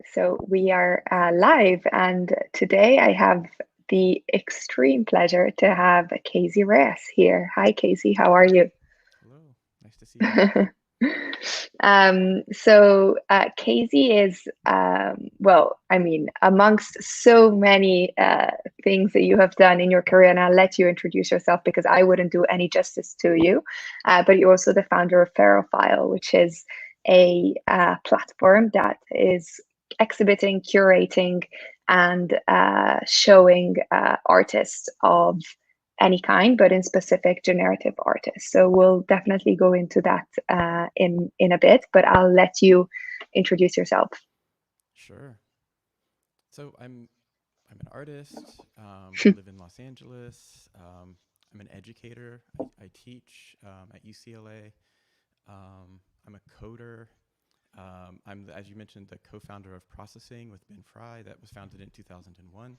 So we are live, and today I have the extreme pleasure to have Casey Reyes here. Hi, Casey. How are you? Hello, nice to see you. Casey is, well, I mean, amongst so many things that you have done in your career, and I'll let you introduce yourself because I wouldn't do any justice to you. But you're also the founder of Ferrophile, which is a platform that is exhibiting, curating, and showing artists of any kind, but in specific generative artists. So we'll definitely go into that in a bit, but I'll let you introduce yourself. Sure. So I'm an artist. I live in Los Angeles. I'm an educator. I teach at UCLA. I'm a coder. As you mentioned, the co-founder of Processing with Ben Fry. That was founded in 2001.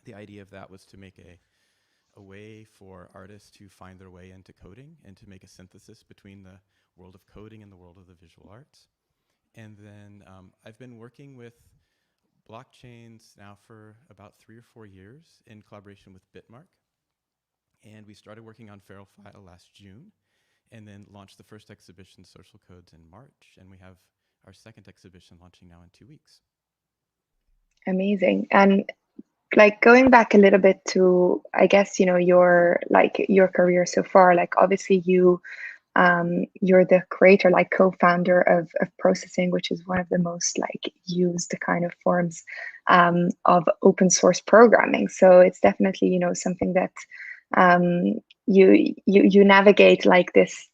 The idea of that was to make a way for artists to find their way into coding and to make a synthesis between the world of coding and the world of the visual arts. And then I've been working with blockchains now for about 3 or 4 years in collaboration with Bitmark. And we started working on Feral File last June and then launched the first exhibition, Social Codes, in March. And we have our second exhibition launching now in 2 weeks. Amazing. And like going back a little bit to, I guess, your career so far, like obviously you're the creator, like co-founder of processing, which is one of the most like used kind of forms of open source programming. So it's definitely, something that um, you navigate like this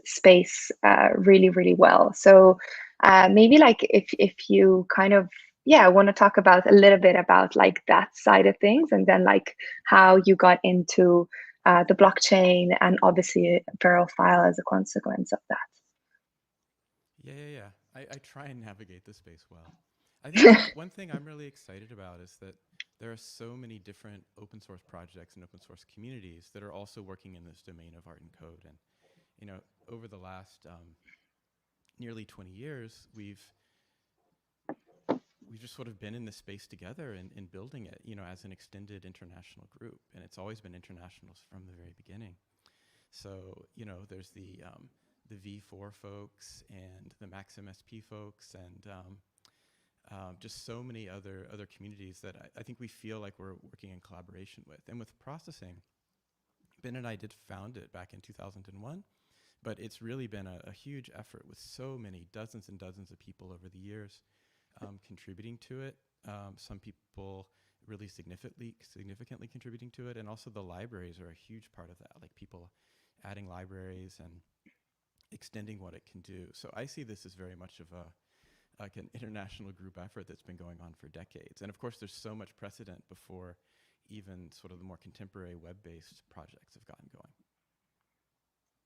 space really, really well. So maybe like if you kind of want to talk about a little bit about like that side of things, and then like how you got into the blockchain, and obviously Feral File as a consequence of that. Yeah. I try and navigate the space well. I think one thing I'm really excited about is that there are so many different open source projects and open source communities that are also working in this domain of art and code. And you know, over the last nearly 20 years, we've just sort of been in this space together and building it, you know, as an extended international group. And it's always been international from the very beginning. So, you know, there's the V4 folks and the Max MSP folks and just so many other communities that I think we feel like we're working in collaboration with. And with processing, Ben and I did found it back in 2001, but it's really been a huge effort with so many dozens and dozens of people over the years contributing to it. Some people really significantly contributing to it, and also the libraries are a huge part of that. Like people adding libraries and extending what it can do. So I see this as very much of a like an international group effort that's been going on for decades. And of course, there's so much precedent before even sort of the more contemporary web-based projects have gotten going.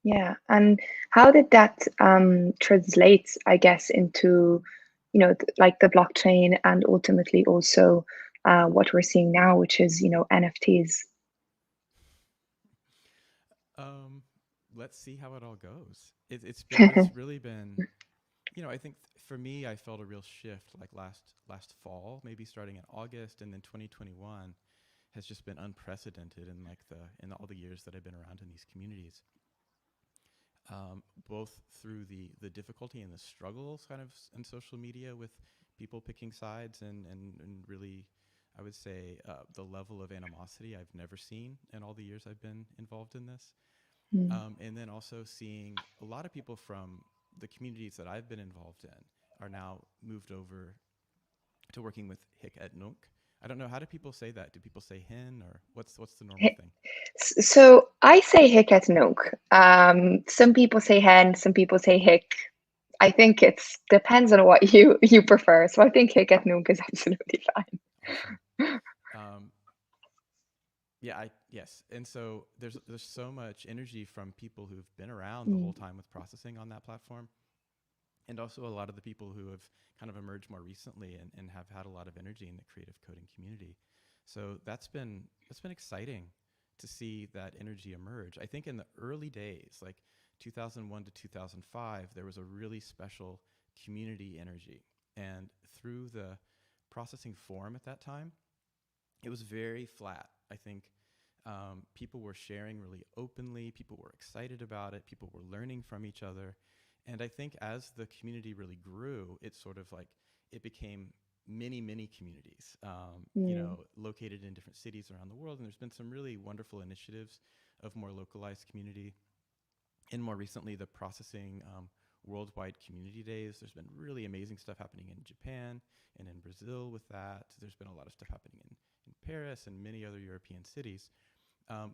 Yeah, and how did that translate, I guess, into, like the blockchain, and ultimately also what we're seeing now, which is, NFTs. Um, let's see how it all goes. It's really been, you know, I think for me, I felt a real shift like last fall, maybe starting in August, and then 2021 has just been unprecedented in like in all the years that I've been around in these communities. Both through the difficulty and the struggles kind of in social media with people picking sides and really, I would say, the level of animosity I've never seen in all the years I've been involved in this. Mm. And then also seeing a lot of people from the communities that I've been involved in are now moved over to working with Hic et Nunc. I don't know, how do people say that? Do people say hen, or what's the normal thing? So I say hic et nunc. Some people say hen, some people say hic. I think it's depends on what you prefer. So I think hic et nunc is absolutely Awesome. fine. Um, Yeah, yes. And so there's so much energy from people who've been around the Mm. whole time with processing on that platform, and also a lot of the people who have kind of emerged more recently and have had a lot of energy in the creative coding community. So that's been exciting to see that energy emerge. I think in the early days, like 2001 to 2005, there was a really special community energy. And through the processing forum at that time, it was very flat. I think people were sharing really openly. People were excited about it. People were learning from each other. And I think as the community really grew, it sort of like it became many communities, Mm. located in different cities around the world. And there's been some really wonderful initiatives of more localized community. And more recently, the processing worldwide community days. There's been really amazing stuff happening in Japan and in Brazil with that. There's been a lot of stuff happening in Paris and many other European cities.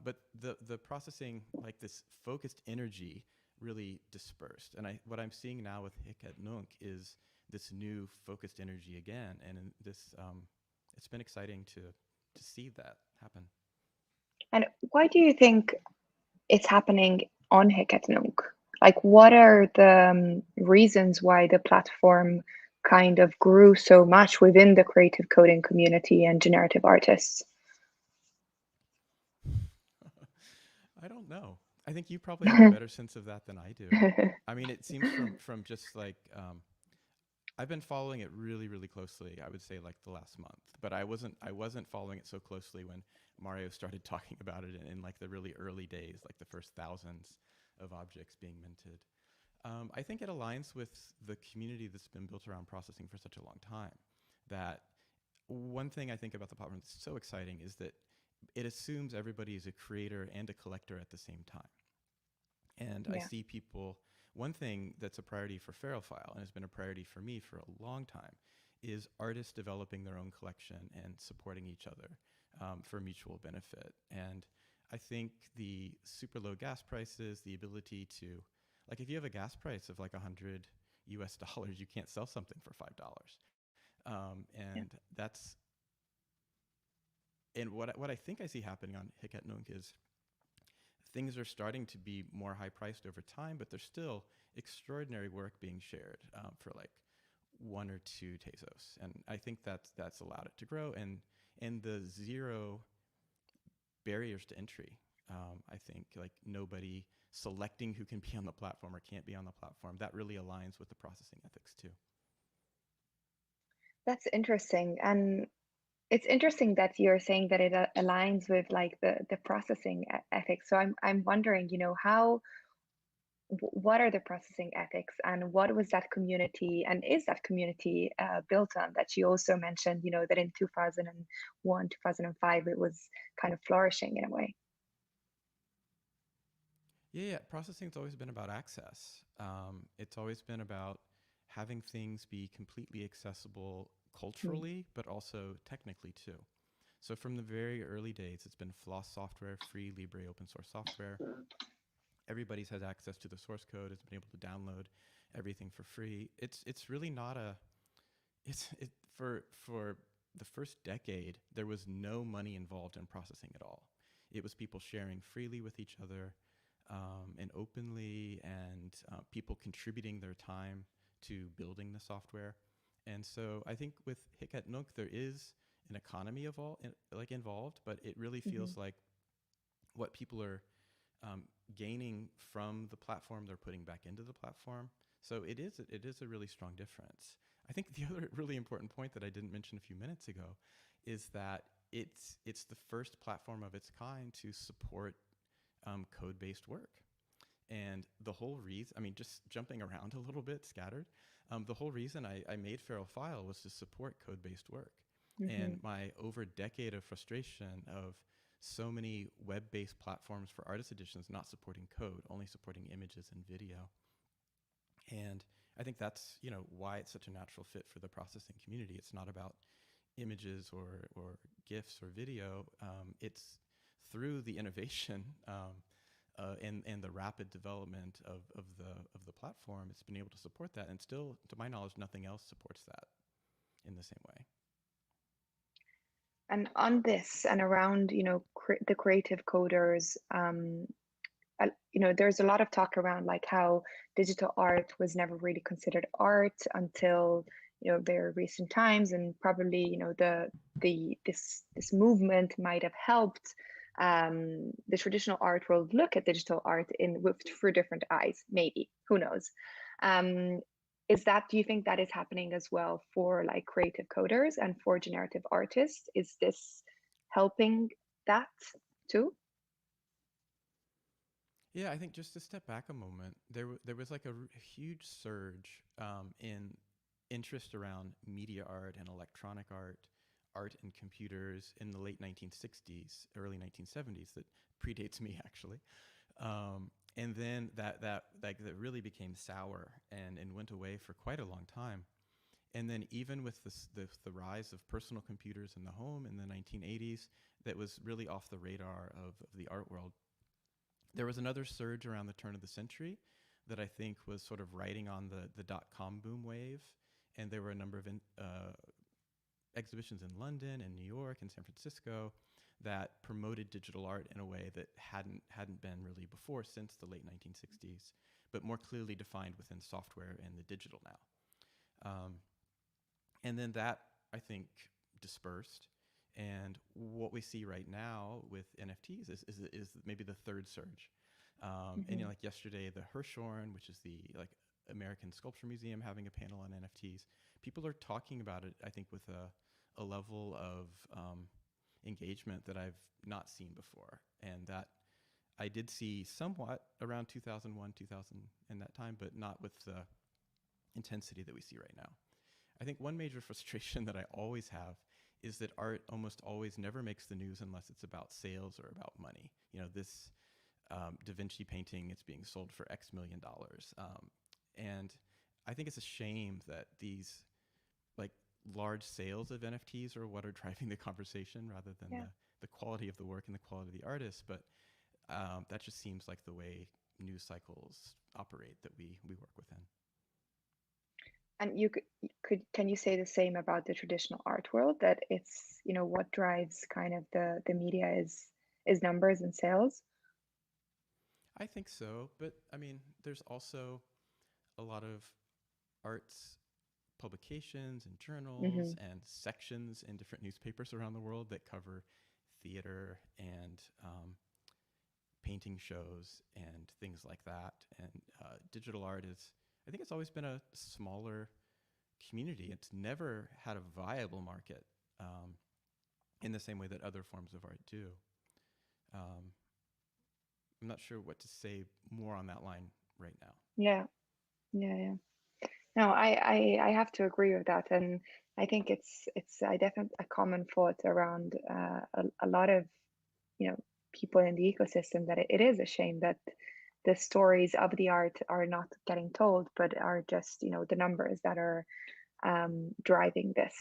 But the processing, like this focused energy, really dispersed. And what I'm seeing now with Hic et Nunc is this new focused energy again, and it's been exciting to see that happen. And why do you think it's happening on Hackathonk? Like, what are the reasons why the platform kind of grew so much within the creative coding community and generative artists? I don't know. I think you probably have a better sense of that than I do. I mean, it seems from just like I've been following it really closely. I would say like the last month, but I wasn't following it so closely when Mario started talking about it in like the really early days, like the first thousands of objects being minted. I think it aligns with the community that's been built around processing for such a long time. That one thing I think about the platform that's so exciting is that it assumes everybody is a creator and a collector at the same time. And I Yeah. see people, one thing that's a priority for Ferrophile and has been a priority for me for a long time is artists developing their own collection and supporting each other for mutual benefit. And I think the super low gas prices, the ability to, like if you have a gas price of like 100 US dollars, you can't sell something for $5. Yeah. And that's, and what I think I see happening on Hic et Nunc is things are starting to be more high priced over time, but there's still extraordinary work being shared for like 1 or 2 pesos, and I think that's allowed it to grow, and the zero barriers to entry. I think like nobody selecting who can be on the platform or can't be on the platform. That really aligns with the processing ethics too. That's interesting. And it's interesting that you're saying that it aligns with like the processing ethics. So I'm wondering, how what are the processing ethics and what was that community and is that community built on that you also mentioned, that in 2001, 2005, it was kind of flourishing in a way. Yeah, processing's always been about access. It's always been about having things be completely accessible Mm. culturally, but also technically too. So from the very early days, it's been Floss software, free Libre open source software. Everybody's had access to the source code, has been able to download everything for free. It's really not a it's it for the first decade there was no money involved in processing at all. It was people sharing freely with each other, and openly, and people contributing their time to building the software. And so I think with Hic et Nunc there is an economy of all like involved, but it really Hmm. feels like what people are um, gaining from the platform, they're putting back into the platform. So it is a really strong difference. I think the other really important point that I didn't mention a few minutes ago is that it's the first platform of its kind to support code-based work. And the whole reason, I mean, just jumping around a little bit, scattered, the whole reason I made Feral File was to support code-based work. And Hmm. my over decade of frustration of so many web-based platforms for artist editions not supporting code, only supporting images and video. And I think that's why it's such a natural fit for the processing community. It's not about images or GIFs or video. It's through the innovation and the rapid development of the platform, it's been able to support that. And still, to my knowledge, nothing else supports that in the same way. And on this and around, the creative coders, there's a lot of talk around like how digital art was never really considered art until very recent times, and probably this movement might have helped the traditional art world look at digital art in with through different eyes, maybe, who knows. um, is that, do you think that is happening as well for like creative coders and for generative artists? Is this helping that too? Yeah, I think just to step back a moment, there was like a huge surge in interest around media art and electronic art, art and computers in the late 1960s, early 1970s that predates me actually. And then that really became sour and went away for quite a long time. And then even with the rise of personal computers in the home in the 1980s, that was really off the radar of the art world. There was another surge around the turn of the century that I think was sort of riding on the dot-com boom wave. And there were a number of exhibitions in London and New York and San Francisco that promoted digital art in a way that hadn't been really before since the late 1960s, but more clearly defined within software and the digital now. And then that, I think, dispersed. And what we see right now with NFTs is maybe the third surge. And Hmm. like yesterday, the Hirshhorn, which is the like American Sculpture Museum, having a panel on NFTs. People are talking about it, I think, with a level of engagement that I've not seen before, and that I did see somewhat around 2001, 2000, and that time, but not with the intensity that we see right now. I think one major frustration that I always have is that art almost always never makes the news unless it's about sales or about money. This Da Vinci painting, it's being sold for X million dollars. And I think it's a shame that these like large sales of NFTs are what are driving the conversation rather than Yeah. the quality of the work and the quality of the artist. But that just seems like the way news cycles operate that we work within. And can you say the same about the traditional art world, that it's, what drives kind of the media is numbers and sales? I think so, but I mean, there's also a lot of arts publications and journals Hmm. and sections in different newspapers around the world that cover theater and painting shows and things like that. And digital art is, I think it's always been a smaller community. It's never had a viable market um, in the same way that other forms of art do. Um, I'm not sure what to say more on that line right now. Yeah, yeah, yeah. No, I have to agree with that, and I think it's I definitely a common thought around a lot of people in the ecosystem, that it is a shame that the stories of the art are not getting told, but are just the numbers that are driving this.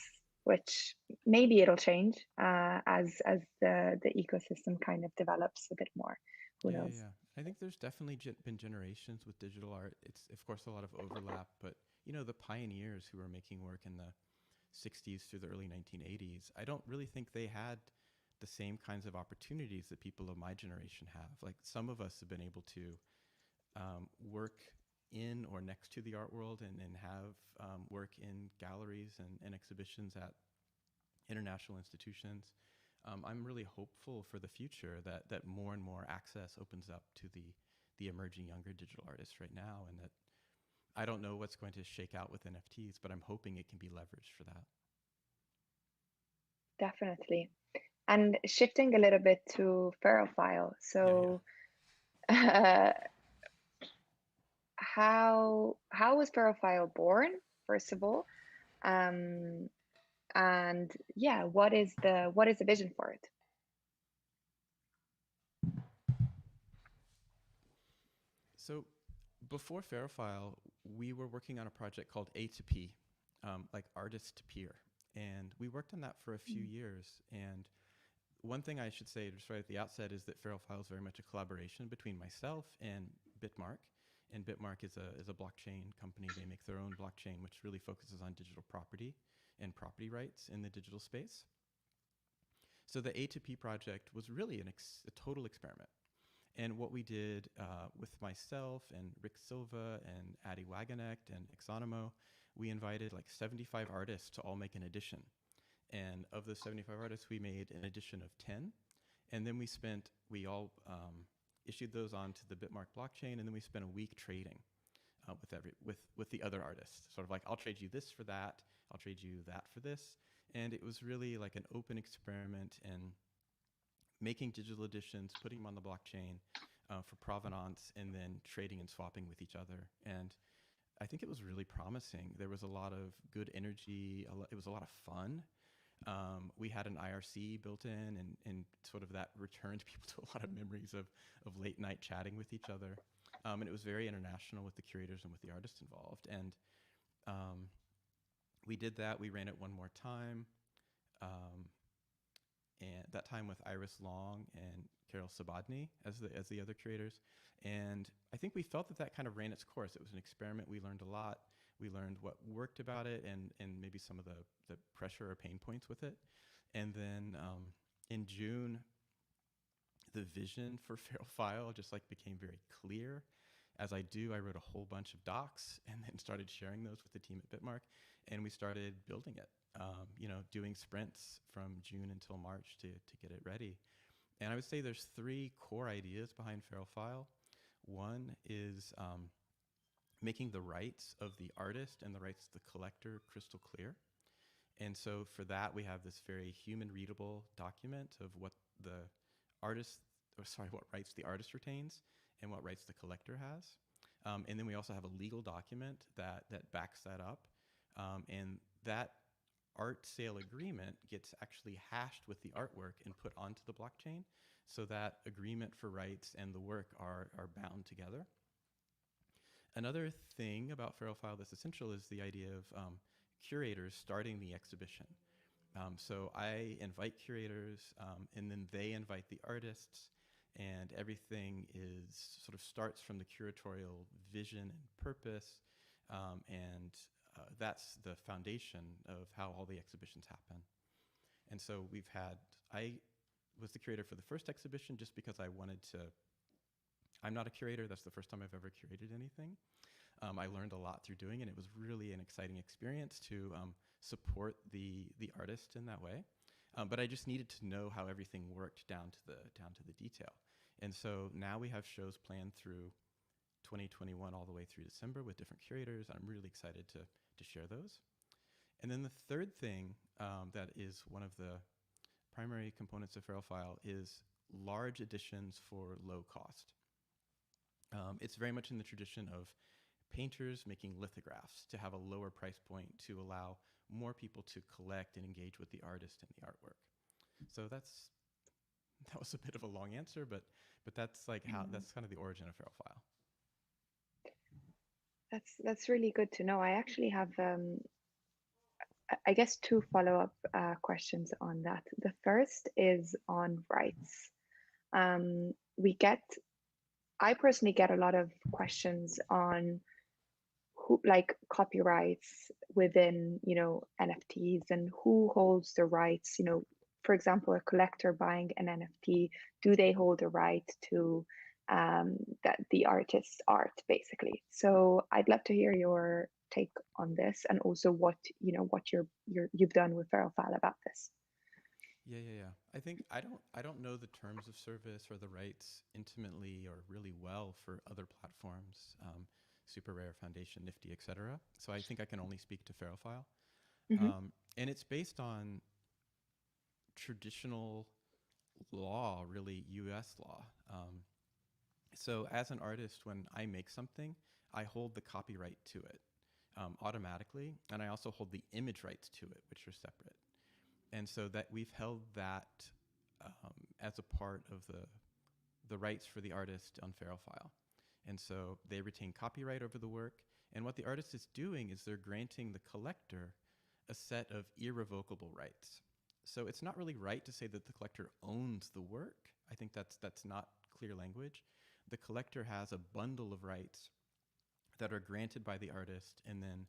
Which maybe it'll change as the ecosystem kind of develops a bit more. Who Yeah, yeah, knows? yeah. I think there's definitely been generations with digital art. It's of course a lot of overlap, but the pioneers who were making work in the 60s through the early 1980s, I don't really think they had the same kinds of opportunities that people of my generation have. Like some of us have been able to work in or next to the art world and have work in galleries and exhibitions at international institutions. I'm really hopeful for the future that more and more access opens up to the emerging younger digital artists right now, and that I don't know what's going to shake out with NFTs, but I'm hoping it can be leveraged for that. Definitely. And shifting a little bit to Ferrophile. Yeah, yeah. So, how was Ferrophile born, first of all? Um, and yeah, what is the vision for it? So before Fairfile, we were working on a project called A to P, like artist to peer. And we worked on that for a few Mm. years. And one thing I should say just right at the outset is that Feral File is very much a collaboration between myself and Bitmark. And Bitmark is a blockchain company. They make their own blockchain, which really focuses on digital property and property rights in the digital space. So the A2P project was really a total experiment. And what we did with myself and Rick Silva and Adi Wagenknecht and Exonimo, we invited like 75 artists to all make an edition. And of those 75 artists, we made an edition of 10. And then we all issued those onto the Bitmark blockchain, and then we spent a week trading. with the other artists. Sort of like, I'll trade you this for that, I'll trade you that for this, and it was really like an open experiment in making digital editions, putting them on the blockchain for provenance, and then trading and swapping with each other. And I think it was really promising. There was a lot of good energy. It was a lot of fun. We had an IRC built in, and sort of that returned people to a lot of memories of late night chatting with each other. And it was very international with the curators and with the artists involved. And um, we did that. We ran it one more time. Um, and that time with Iris Long and Carol Sabadny as the other curators. And I think we felt that that kind of ran its course. It was an experiment. We learned a lot. We learned what worked about it, and maybe some of the pressure or pain points with it. And then in June, the vision for Feral File just like became very clear. As I do, I wrote a whole bunch of docs and then started sharing those with the team at Bitmark, and we started building it. Doing sprints from June until March to get it ready. And I would say there's three core ideas behind Feral File. One is making the rights of the artist and the rights of the collector crystal clear. And so for that, we have this very human readable document of what the what rights the artist retains and what rights the collector has. And then we also have a legal document that backs that up. And that art sale agreement gets actually hashed with the artwork and put onto the blockchain, so that agreement for rights and the work are bound together. Another thing about Feral File that's essential is the idea of curators starting the exhibition. So I invite curators, and then they invite the artists, and everything is sort of starts from the curatorial vision and purpose, and that's the foundation of how all the exhibitions happen. And so I was the curator for the first exhibition just because I wanted to. I'm not a curator. That's the first time I've ever curated anything. I learned a lot through doing it. It was really an exciting experience to support the artist in that way. But I just needed to know how everything worked down to the detail. And so now we have shows planned through 2021 all the way through December with different curators. I'm really excited to share those. And then the third thing that is one of the primary components of Feral File is large editions for low cost. It's very much in the tradition of painters making lithographs to have a lower price point to allow more people to collect and engage with the artist and the artwork. So that was a bit of a long answer, but that's like how that's kind of the origin of Feral File. That's really good to know. I actually have I guess two follow-up questions on that. The first is on rights. Um, we get I personally get a lot of questions on who, like, copyrights within, NFTs, and who holds the rights. For example, a collector buying an NFT, do they hold the right to that the artist's art, basically? So I'd love to hear your take on this, and also what you've done with Feral File about this. Yeah. I think I don't know the terms of service or the rights intimately or really well for other platforms, Super Rare, Foundation, Nifty, etc. So I think I can only speak to Feral File. Mm-hmm. And it's based on traditional law, really US law. So as an artist, when I make something, I hold the copyright to it automatically, and I also hold the image rights to it, which are separate. And so that we've held that as a part of the rights for the artist on Feral File. And so they retain copyright over the work. And what the artist is doing is they're granting the collector a set of irrevocable rights. So it's not really right to say that the collector owns the work. I think that's not clear language. The collector has a bundle of rights that are granted by the artist and then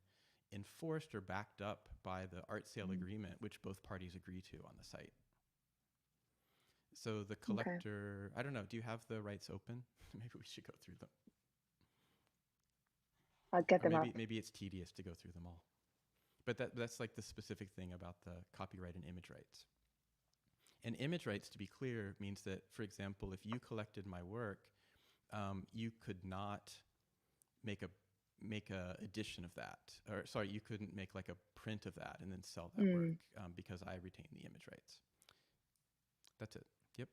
enforced or backed up by the art sale agreement, which both parties agree to on the site. So the collector, okay. I don't know, do you have the rights open? Maybe we should go through them. I'll get them up. Maybe it's tedious to go through them all. But that's like the specific thing about the copyright and image rights. And image rights, to be clear, means that, for example, if you collected my work, you could not make make a edition of that, or sorry, you couldn't make like a print of that and then sell that work Mm. because I retain the image rights. That's it. Yep.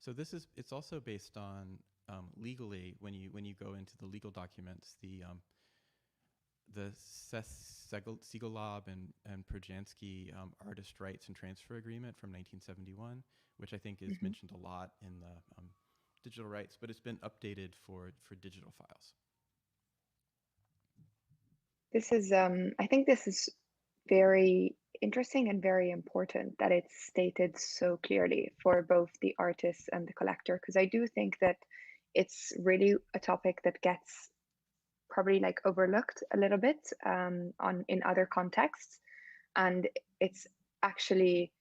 So it's also based on legally when you go into the legal documents, the Segelob and Projansky artist rights and transfer agreement from 1971, which I think is Hmm. mentioned a lot in the digital rights, but it's been updated for digital files. This is, I think this is very interesting and very important that it's stated so clearly for both the artist and the collector, because I do think that it's really a topic that gets probably like overlooked a little bit on in other contexts, and it's actually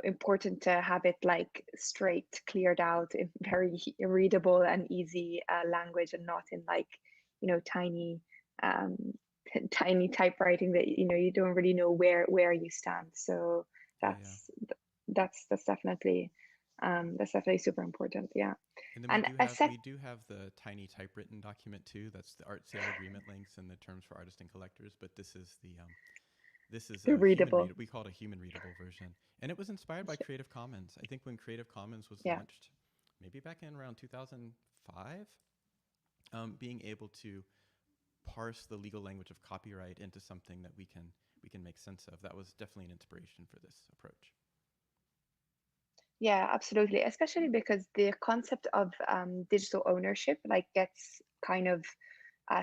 important to have it like straight cleared out in very readable and easy language, and not in like tiny um, tiny typewriting that you don't really know where you stand. So Yeah, yeah. that's that's definitely super important. Yeah. And then And a sec we do have the tiny typewritten document too. That's the art sale agreement links and the terms for artists and collectors. But this is the a human readable. read. We call it a human readable version, and it was inspired by Creative Commons. I think when Creative Commons was Yeah. launched, maybe back in around 2005, being able to parse the legal language of copyright into something that we can make sense of. That was definitely an inspiration for this approach. Yeah, absolutely. Especially because the concept of digital ownership like gets kind of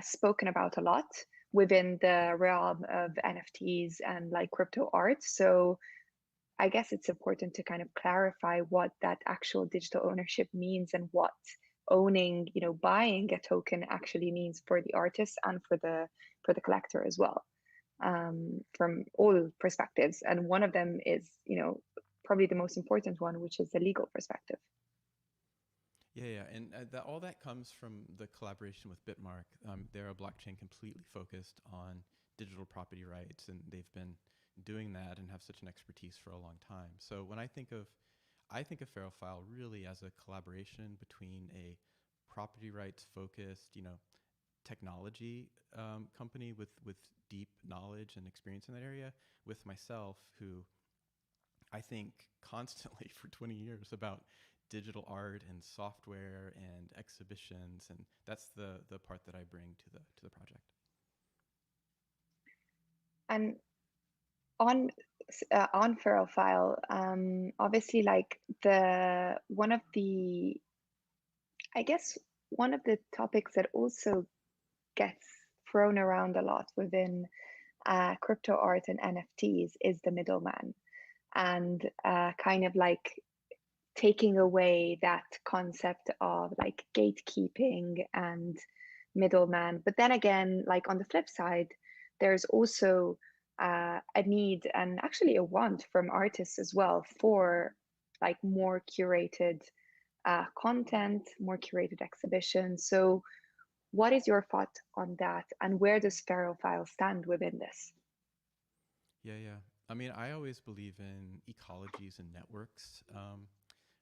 spoken about a lot within the realm of NFTs and like crypto art. So I guess it's important to kind of clarify what that actual digital ownership means, and what owning, buying a token actually means for the artist and for the collector as well, from all perspectives. And one of them is, probably the most important one, which is the legal perspective. Yeah, yeah, and all that comes from the collaboration with Bitmark. They're a blockchain completely focused on digital property rights, and they've been doing that and have such an expertise for a long time. So when I think of Feral File really as a collaboration between a property rights focused, technology company with deep knowledge and experience in that area, with myself, who I think constantly for 20 years about digital art and software and exhibitions, and that's the part that I bring to the project. And on on Feral File, obviously, like the one of the I guess one of the topics that also gets thrown around a lot within crypto art and NFTs is the middleman, and kind of like taking away that concept of like gatekeeping and middleman. But then again, like on the flip side, there's also a need and actually a want from artists as well for like more curated content, more curated exhibitions. So, what is your thought on that, and where does Feral File stand within this? Yeah, yeah. I mean, I always believe in ecologies and networks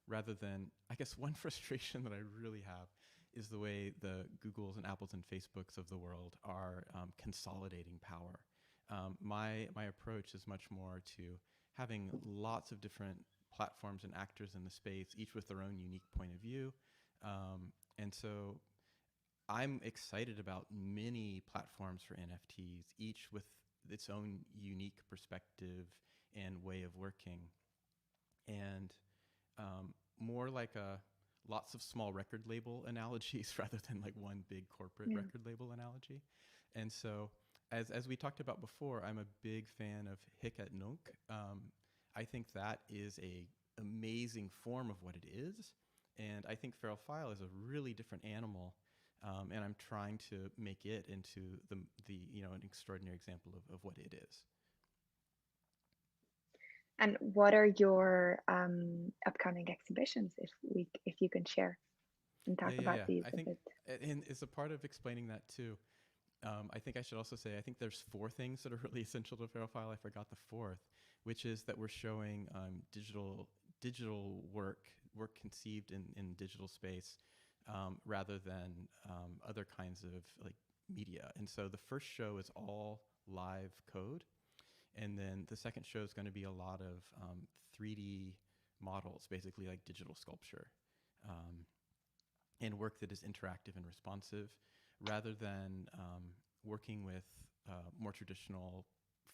rather than, I guess, one frustration that I really have is the way the Googles and Apples and Facebooks of the world are consolidating power. My approach is much more to having lots of different platforms and actors in the space, each with their own unique point of view. And so I'm excited about many platforms for NFTs, each with its own unique perspective and way of working. And more like a lots of small record label analogies rather than like one big corporate Yeah. record label analogy. And so, as we talked about before, I'm a big fan of Hic et Nunc. I think that is a amazing form of what it is, and I think Feral File is a really different animal. And I'm trying to make it into the an extraordinary example of what it is. And what are your upcoming exhibitions, if you can share and Yeah, talk yeah, about yeah. these I a think, bit? and as a part of explaining that too, I think I should also say I think there's four things that are really essential to Feral File. I forgot the fourth, which is that we're showing digital work work conceived in digital space, rather than other kinds of like media. And so the first show is all live code, and then the second show is going to be a lot of 3D models, basically like digital sculpture, um, and work that is interactive and responsive, rather than working with more traditional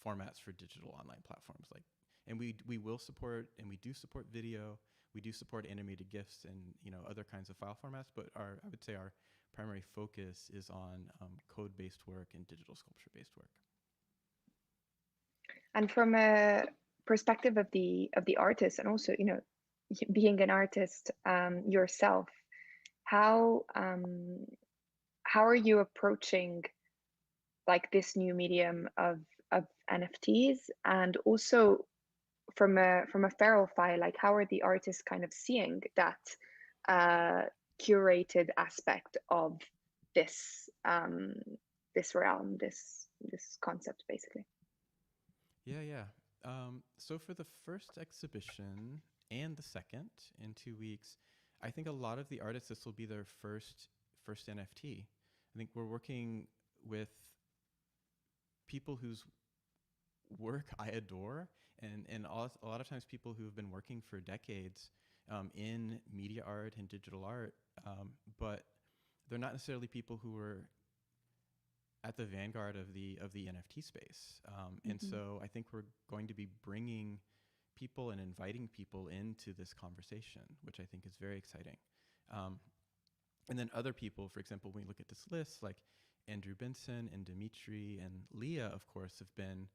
formats for digital online platforms. Like, and we will support, and we do support video. We do support animated GIFs and other kinds of file formats. But I would say our primary focus is on code-based work and digital sculpture-based work. And from a perspective of the artist, and also being an artist yourself, how are you approaching like this new medium of NFTs, and also from a feral file, like how are the artists kind of seeing that curated aspect of this this realm, this concept, basically? Yeah, yeah. So for the first exhibition and the second in 2 weeks, I think a lot of the artists, this will be their first NFT. I think we're working with people whose work I adore, and a lot of times people who have been working for decades in media art and digital art, but they're not necessarily people who are at the vanguard of the NFT space. And Mm-hmm. so I think we're going to be bringing people and inviting people into this conversation, which I think is very exciting. Um, and then other people, for example, when we look at this list, like Andrew Benson and Dimitri and Leah, of course, have been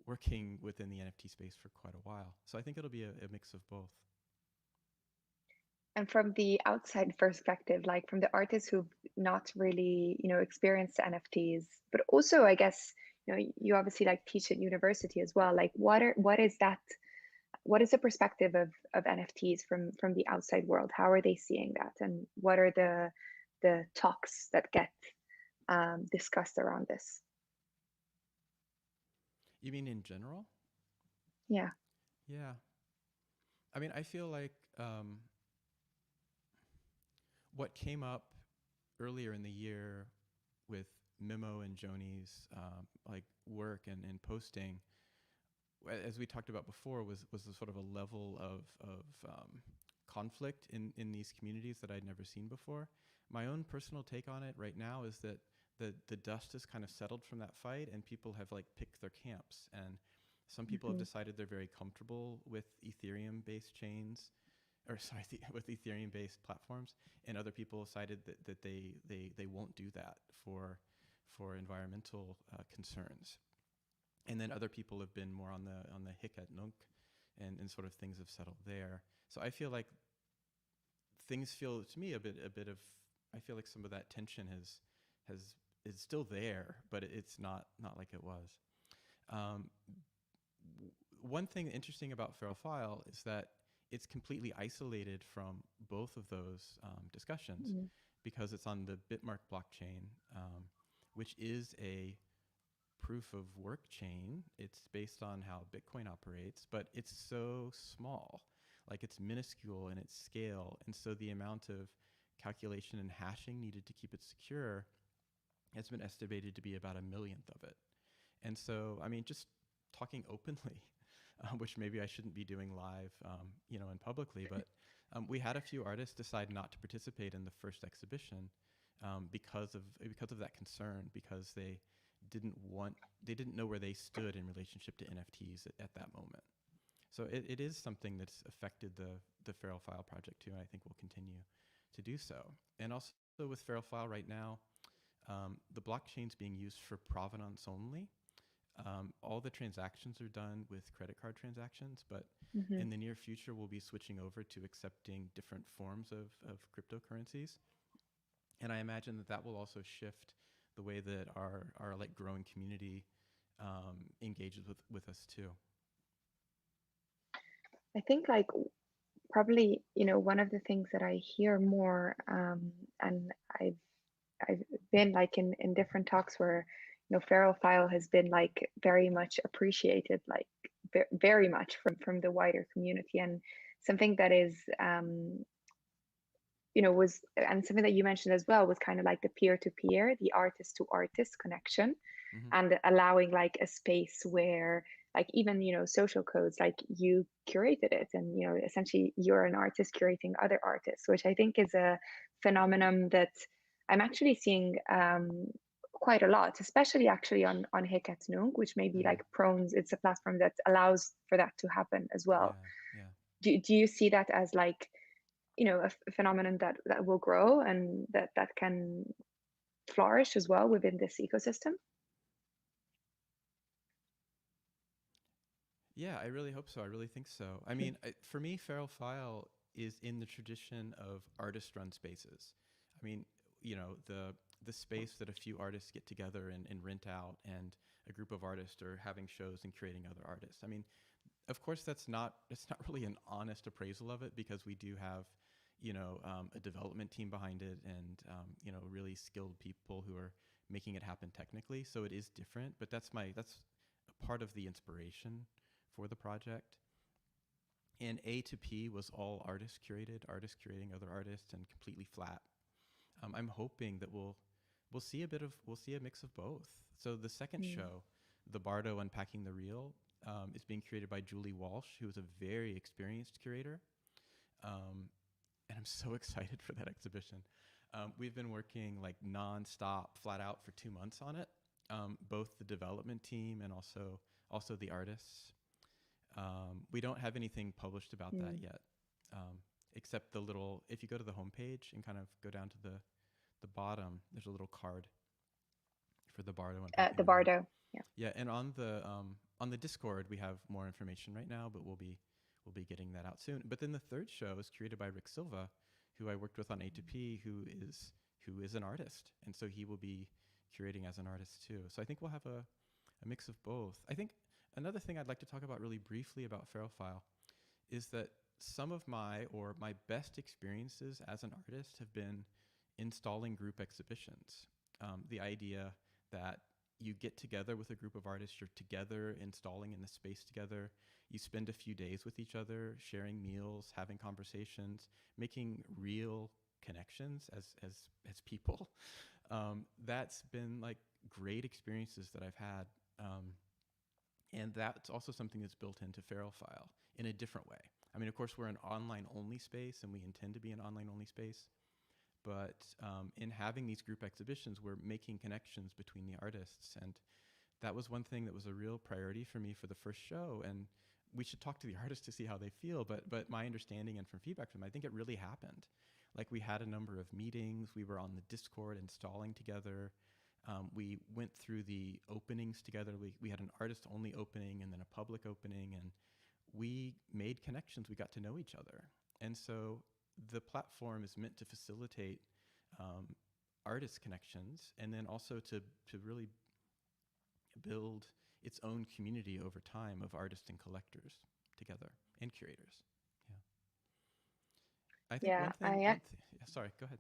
working within the NFT space for quite a while. So I think it'll be a mix of both. And from the outside perspective, like from the artists who've not really, experienced NFTs, but also I guess, you obviously like teach at university as well. Like what is the perspective of NFTs from the outside world? How are they seeing that? And what are the talks that get discussed around this? You mean in general? Yeah. Yeah. I mean, I feel like what came up earlier in the year with Mimo and Joni's like work and posting, as we talked about before, was a sort of a level of conflict in these communities that I'd never seen before. My own personal take on it right now is that the dust has kind of settled from that fight, and people have like picked their camps. And some people have Mm-hmm. decided they're very comfortable with Ethereum-based chains, or sorry, with Ethereum-based platforms, and other people decided that they won't do that for environmental concerns. And then other people have been more on the hic et nunc, and sort of things have settled there. So I feel like things feel to me a bit of, I feel like some of that tension has is still there, but it's not like it was. Um, One thing interesting about Feral File is that it's completely isolated from both of those discussions, Mm-hmm. because it's on the Bitmark blockchain, which is a proof of work chain. It's based on how Bitcoin operates, but it's so small. Like, it's minuscule in its scale. And so the amount of calculation and hashing needed to keep it secure has been estimated to be about a millionth of it. And so, I mean, just talking openly, which maybe I shouldn't be doing live, and publicly, but we had a few artists decide not to participate in the first exhibition because of that concern, because they didn't know where they stood in relationship to NFTs at that moment. So it is something that's affected the Feral File project too, and I think will continue to do so. And also with Feral File right now, the blockchain's being used for provenance only. All the transactions are done with credit card transactions, but Mm-hmm. in the near future, we'll be switching over to accepting different forms of cryptocurrencies. And I imagine that will also shift the way that our like growing community engages with us too. I think like probably, one of the things that I hear more, and I've I've been like in different talks where, feral file has been like very much appreciated like very much from the wider community. And something that is was, and something that you mentioned as well, was kind of like the peer-to-peer, the artist to artist connection, Mm-hmm. and allowing like a space where, like, even social codes, like you curated it, and essentially you're an artist curating other artists, which I think is a phenomenon that I'm actually seeing quite a lot, especially actually on Hekatonung, which may be Mm-hmm. like Prones. It's a platform that allows for that to happen as well. Yeah, yeah. Do you see that as like a phenomenon that will grow, and that can flourish as well within this ecosystem? Yeah, I really hope so. I really think so. I mean, for me, Feral File is in the tradition of artist-run spaces. I mean, the space that a few artists get together and rent out, and a group of artists are having shows and creating other artists. I mean, of course, it's not really an honest appraisal of it, because we do have, a development team behind it, and really skilled people who are making it happen technically. So it is different, but that's a part of the inspiration for the project. And A to P was all artist curated, artists curating other artists, and completely flat. I'm hoping that we'll see a mix of both. So the second Mm. show, the Bardo Unpacking the Real, is being curated by Julie Walsh, who is a very experienced curator. Um, and I'm so excited for that exhibition. We've been working like nonstop, flat out for 2 months on it. Both the development team and also the artists. We don't have anything published about that Mm. yet, um, except the little. If you go to the homepage and kind of go down to the bottom, there's a little card for the Bardo Unpacking The the Real. Bardo, yeah. Yeah, and on the Discord we have more information right now, but we'll be getting that out soon. But then the third show is created by Rick Silva, who I worked with on A2P, who is an artist, and so he will be curating as an artist too. So I think we'll have a mix of both. I think another thing I'd like to talk about really briefly about Feral File is that some of my best experiences as an artist have been installing group exhibitions. The idea that you get together with a group of artists, you're together installing in the space together, you spend a few days with each other, sharing meals, having conversations, making real connections as people. That's been like great experiences that I've had. And that's also something that's built into Feral File in a different way. I mean, of course, we're an online only space, and we intend to be an online only space. But in having these group exhibitions, we're making connections between the artists. And that was one thing that was a real priority for me for the first show. And we should talk to the artists to see how they feel. But my understanding and from feedback from them, I think it really happened. Like, we had a number of meetings. We were on the Discord installing together. We went through the openings together. We had an artist only opening and then a public opening, and we made connections. We got to know each other. And so the platform is meant to facilitate um, artist connections, and then also to really build its own community over time of artists and collectors together, and curators. Yeah. I think Yeah, yeah, sorry, go ahead.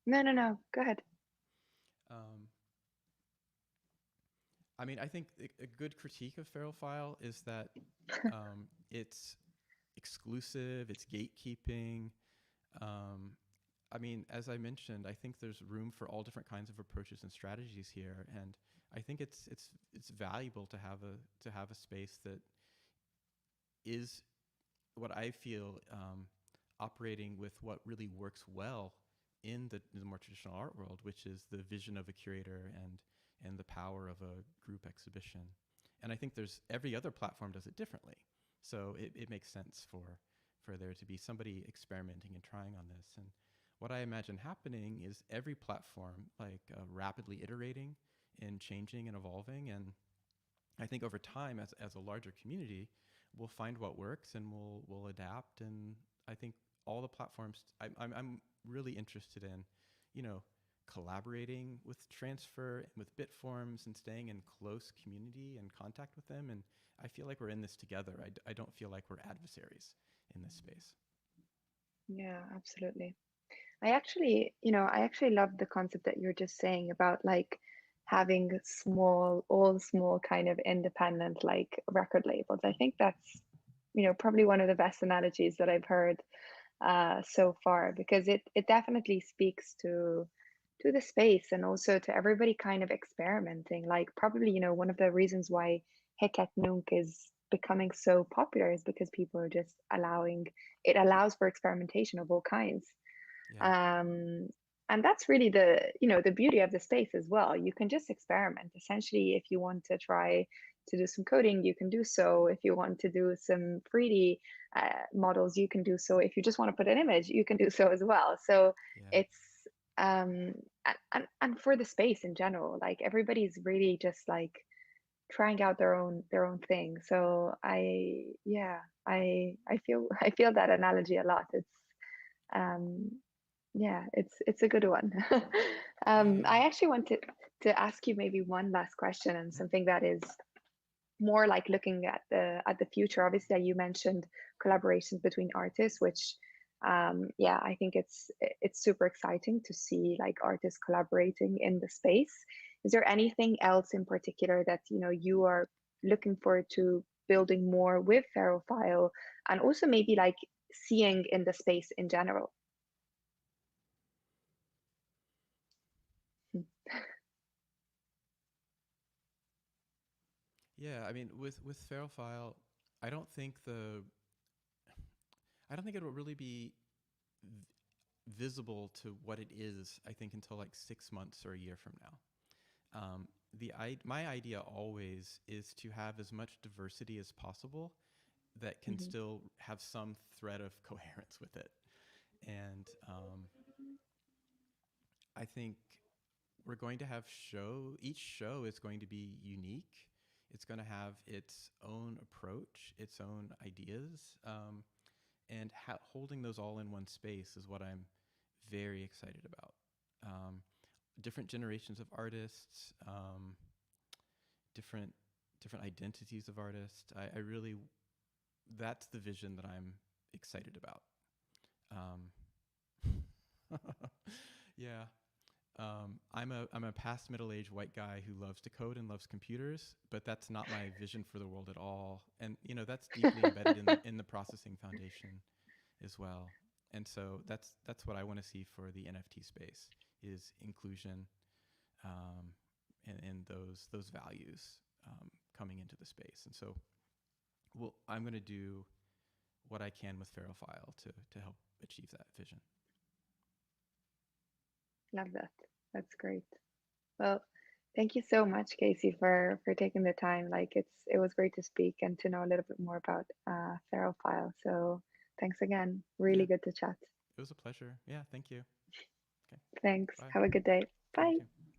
no, go ahead. Um, I mean, I think a good critique of Feral File is that it's exclusive, it's gatekeeping. Um, I mean, as I mentioned, I think there's room for all different kinds of approaches and strategies here, and I think it's valuable to have a space that is what I feel operating with what really works well in the more traditional art world, which is the vision of a curator and the power of a group exhibition. And I think there's every other platform does it differently, so it makes sense for there to be somebody experimenting and trying on this. And what I imagine happening is every platform like rapidly iterating and changing and evolving. And I think over time, as a larger community, we'll find what works and we'll adapt. And I think all the platforms, I'm really interested in, you know, collaborating with Transfer, with Bitforms, and staying in close community and contact with them. And I feel like we're in this together. I don't feel like we're adversaries in this space. Yeah, absolutely. I actually love the concept that you're just saying about like having all small kind of independent like record labels. I think that's, probably one of the best analogies that I've heard so far, because it definitely speaks to the space and also to everybody kind of experimenting. Like probably, one of the reasons why Hiket Nunc is becoming so popular is because people are just allowing it allows for experimentation of all kinds. Yeah. Um, and that's really the beauty of the space as well. You can just experiment. Essentially, if you want to try to do some coding, you can do so. If you want to do some 3D models, you can do so. If you just want to put an image, you can do so as well. So Yeah. it's um and for the space in general, like everybody's really just like trying out their own thing. So I feel that analogy a lot. It's um yeah, it's a good one. Yeah. I actually wanted to ask you maybe one last question, and Mhm. something that is more like looking at the future. Obviously, you mentioned collaborations between artists, which yeah, I think it's super exciting to see like artists collaborating in the space. Is there anything else in particular that you are looking forward to building more with Ferrophile, and also maybe like seeing in the space in general? Yeah. I mean, with Feral File, I don't think the I don't think it will really be v- visible to what it is. I think until like 6 months or a year from now. My idea always is to have as much diversity as possible that can Mhm. still have some thread of coherence with it. And I think we're going to have each show is going to be unique. It's going to have its own approach, its own ideas, and holding those all in one space is what I'm very excited about. Um, Different generations of artists, different different identities of artists. I really that's the vision that I'm excited about. Yeah, I'm a past middle aged white guy who loves to code and loves computers, but that's not my vision for the world at all. And that's deeply embedded in the processing foundation as well. And so that's what I want to see for the NFT space is inclusion, um, and those values, coming into the space. And so, I'm going to do what I can with Ferrophile to help achieve that vision. Love that. That's great. Well, thank you so much, Casey, for taking the time. Like it was great to speak and to know a little bit more about Ferrophile. So thanks again. Really Yeah, good to chat. it was a pleasure. Yeah, thank you. Okay, Thanks. bye. Have a good day. You Bye. too.